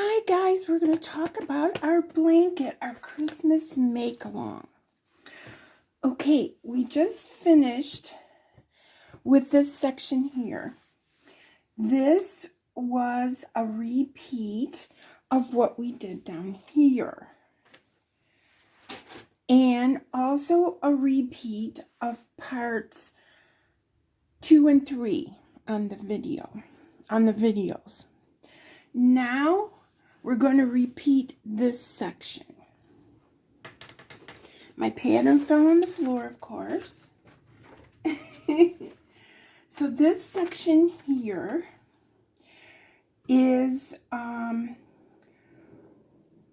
Hi guys, we're going to talk about our blanket, our Christmas make-along. Okay, we just finished with this section here. This was a repeat of what we did down here. And also a repeat of parts 2 and 3 on the videos. Now we're going to repeat this section. My pattern fell on the floor, of course. So this section here is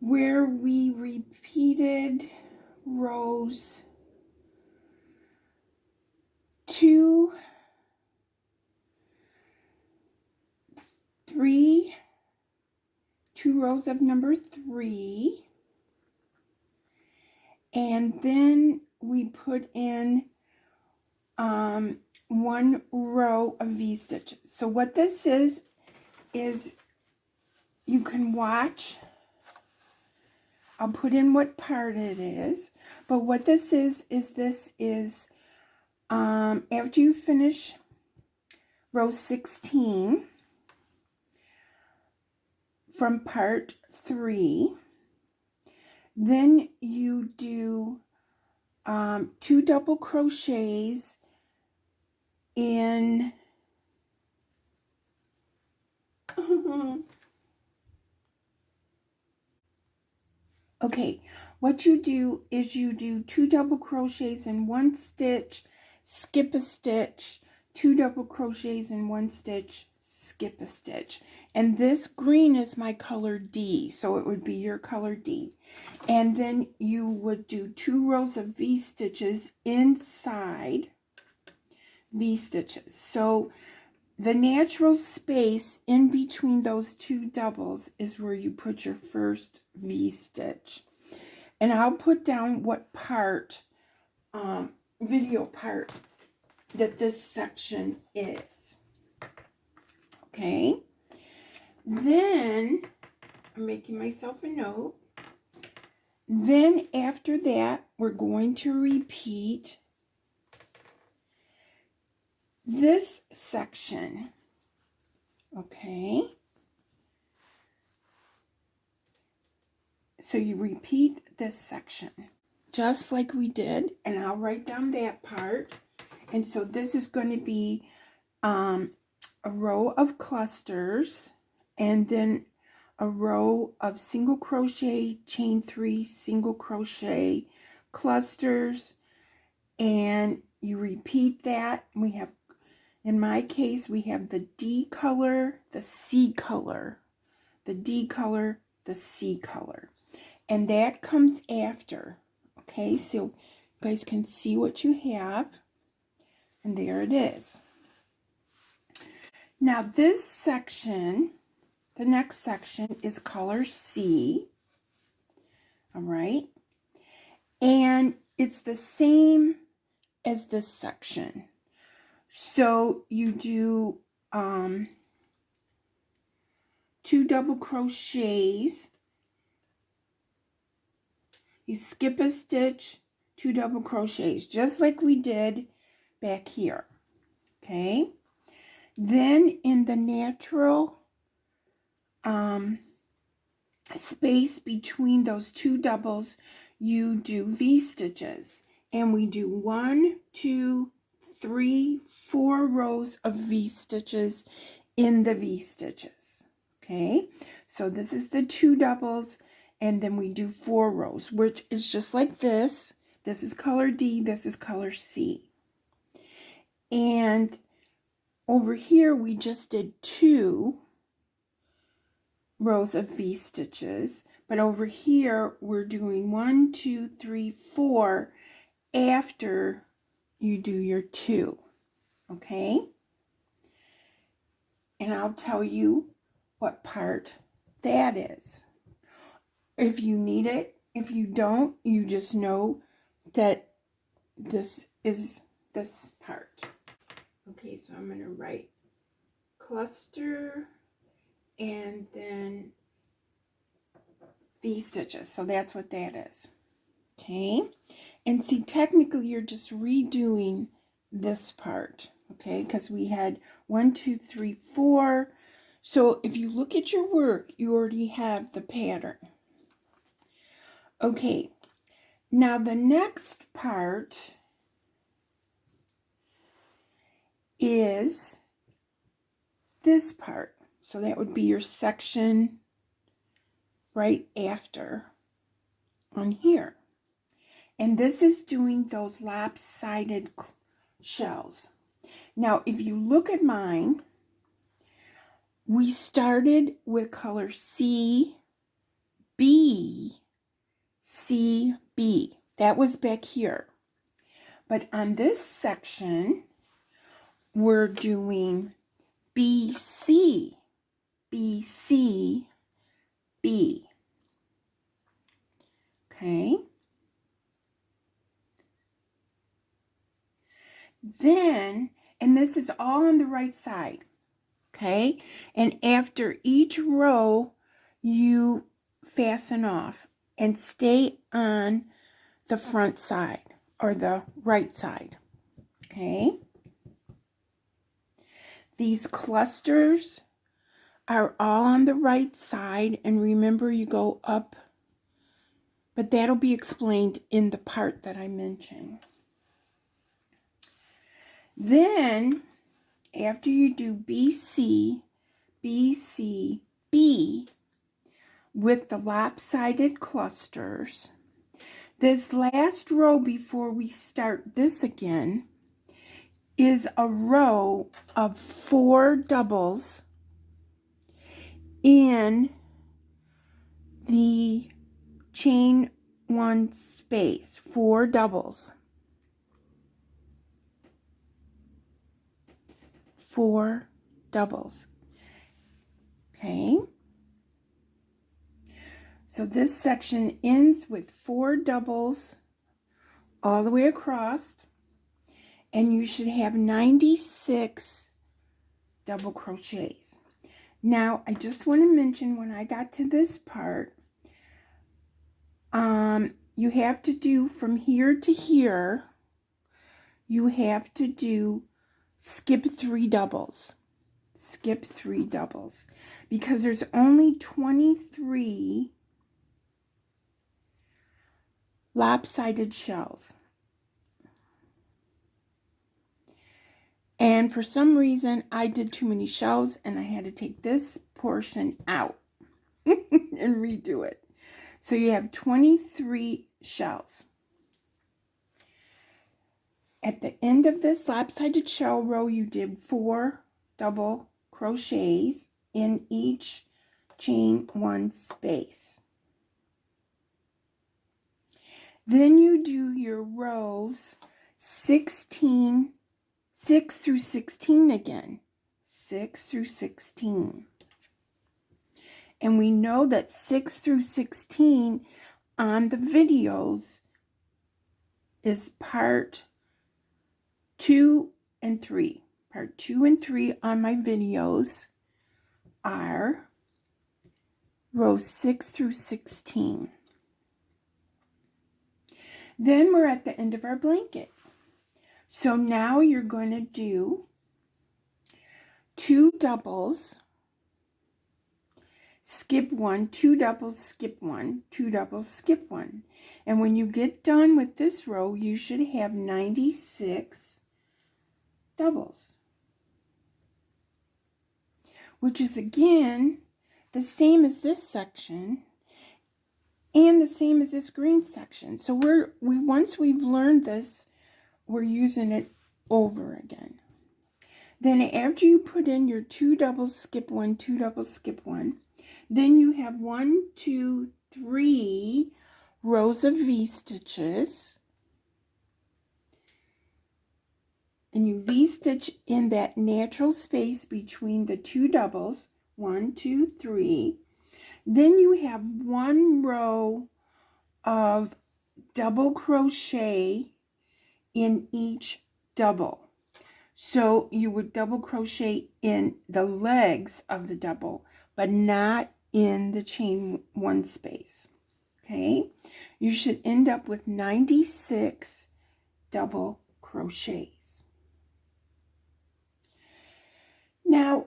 where we repeated rows 2, 3, 2 rows of number 3, and then we put in 1 row of V-stitches. So what this is you can watch. I'll put in what part it is, but what this is after you finish row 16 from part 3, then you do 2 double crochets in okay, what you do is you do 2 double crochets in 1 stitch, skip a stitch, 2 double crochets in 1 stitch, skip a stitch. And this green is my color D, so it would be your color D. And then you would do 2 rows of V-stitches inside V-stitches. So the natural space in between those 2 doubles is where you put your first V-stitch. And I'll put down what part, video part, that this section is. Okay. Then, I'm making myself a note. Then after that, we're going to repeat this section. Okay. So you repeat this section just like we did, and I'll write down that part. And so this is going to be a row of clusters, and then a row of single crochet, chain 3, single crochet, clusters, and you repeat that. We have, in my case, we have the D color, the C color, the D color, the C color. And that comes after. Okay, so you guys can see what you have. And there it is. Now this section, the next section is color C. All right. And it's the same as this section. So you do 2 double crochets. You skip a stitch, 2 double crochets, just like we did back here. Okay. Then in the natural space between those 2 doubles, you do V-stitches. And we do 1, 2, 3, 4 rows of V-stitches in the V-stitches. Okay. So this is the 2 doubles. And then we do 4 rows, which is just like this. This is color D, this is color C. And over here, we just did 2 rows of V-stitches. But over here, we're doing 1, 2, 3, 4 after you do your 2. Okay? And I'll tell you what part that is. If you need it, if you don't, you just know that this is this part. Okay, so I'm going to write cluster and then V-stitches. So that's what that is. Okay. And see, technically you're just redoing this part. Okay. Because we had 1, 2, 3, 4. So if you look at your work, you already have the pattern. Okay. Now the next part is this part. So that would be your section right after on here. And this is doing those lopsided shells. Now, if you look at mine, we started with color C, B, C, B. That was back here. But on this section, we're doing B, C, B, C, B. Okay. Then, and this is all on the right side. Okay. And after each row, you fasten off and stay on the front side or the right side. Okay. These clusters are all on the right side, and remember you go up, but that'll be explained in the part that I mentioned. Then after you do BC, BC, B with the lopsided clusters, this last row before we start this again is a row of 4 doubles in the chain 1 space, 4 doubles. 4 doubles. Okay. So this section ends with 4 doubles all the way across, and you should have 96 double crochets. Now, I just want to mention when I got to this part, you have to do from here to here, you have to do skip 3 doubles. Skip 3 doubles. Because there's only 23 lopsided shells. And for some reason, I did too many shells and I had to take this portion out and redo it. So you have 23 shells. At the end of this lopsided shell row, you did 4 double crochets in each chain 1 space. Then you do your rows 6 through 16 again. 6 through 16. And we know that 6 through 16 on the videos is part 2 and 3. Part 2 and 3 on my videos are rows 6 through 16. Then we're at the end of our blanket. So now you're going to do 2 doubles, skip 1, 2 doubles, skip 1, 2 doubles, skip 1. And when you get done with this row, you should have 96 doubles, which is again the same as this section and the same as this green section. So once we've learned this, we're using it over again. Then after you put in your 2 doubles, skip 1, 2 doubles, skip 1, then you have 1, 2, 3 rows of V-stitches. And you V-stitch in that natural space between the 2 doubles, 1, 2, 3. Then you have 1 row of double crochet in each double. So you would double crochet in the legs of the double, but not in the chain 1 space. Okay, you should end up with 96 double crochets. Now,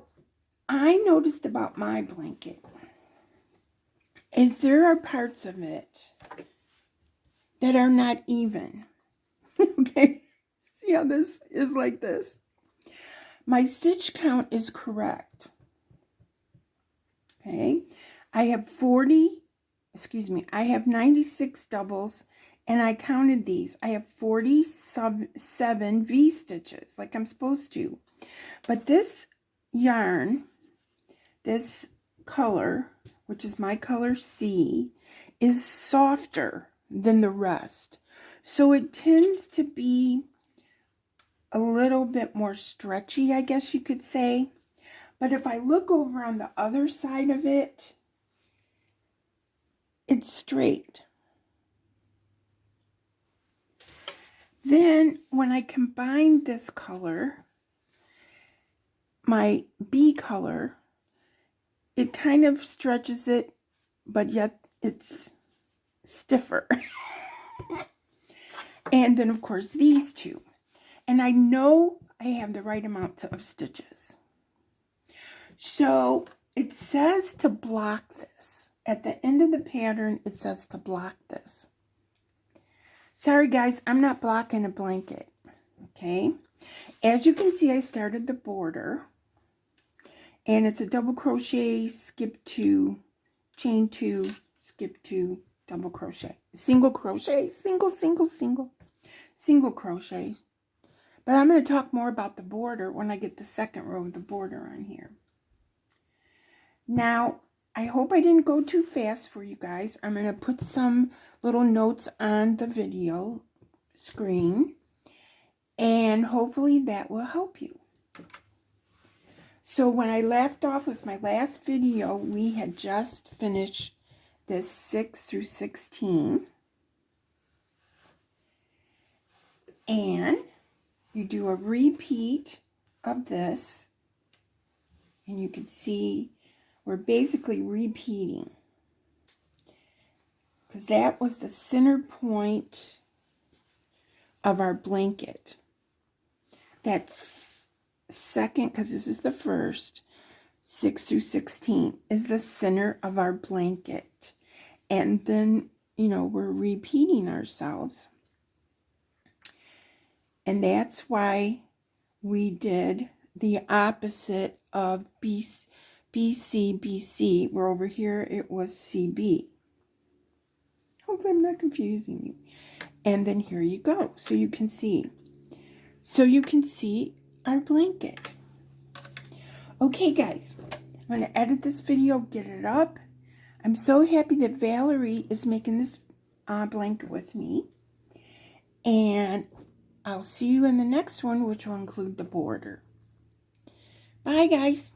I noticed about my blanket is there are parts of it that are not even. Okay, see how this is like this? My stitch count is correct. Okay, I have 96 doubles, and I counted these. I have 47 V stitches, like I'm supposed to. But this yarn, this color, which is my color C, is softer than the rest. So it tends to be a little bit more stretchy, I guess you could say. But if I look over on the other side of it, it's straight. Then when I combine this color, my B color, it kind of stretches it, but yet it's stiffer. And then of course these two. And I know I have the right amount of stitches. So it says to block this. At the end of the pattern, it says to block this. Sorry guys, I'm not blocking a blanket. Okay. As you can see, I started the border. And it's a double crochet, skip 2, chain 2, skip 2, double crochet. Single crochet, single crochet. But I'm going to talk more about the border when I get the second row of the border on here. Now, I hope I didn't go too fast for you guys. I'm going to put some little notes on the video screen, and hopefully that will help you. So when I left off with my last video, we had just finished this 6 through 16. And you do a repeat of this, and you can see we're basically repeating, because that was the center point of our blanket. That's second, because this is the first, 6 through 16 is the center of our blanket. And then, you know, we're repeating ourselves. And that's why we did the opposite of BC, BC, where over here it was CB. Hopefully I'm not confusing you. And then here you go. So you can see. So you can see our blanket. Okay, guys. I'm going to edit this video, get it up. I'm so happy that Valerie is making this blanket with me. And I'll see you in the next one, which will include the border. Bye, guys.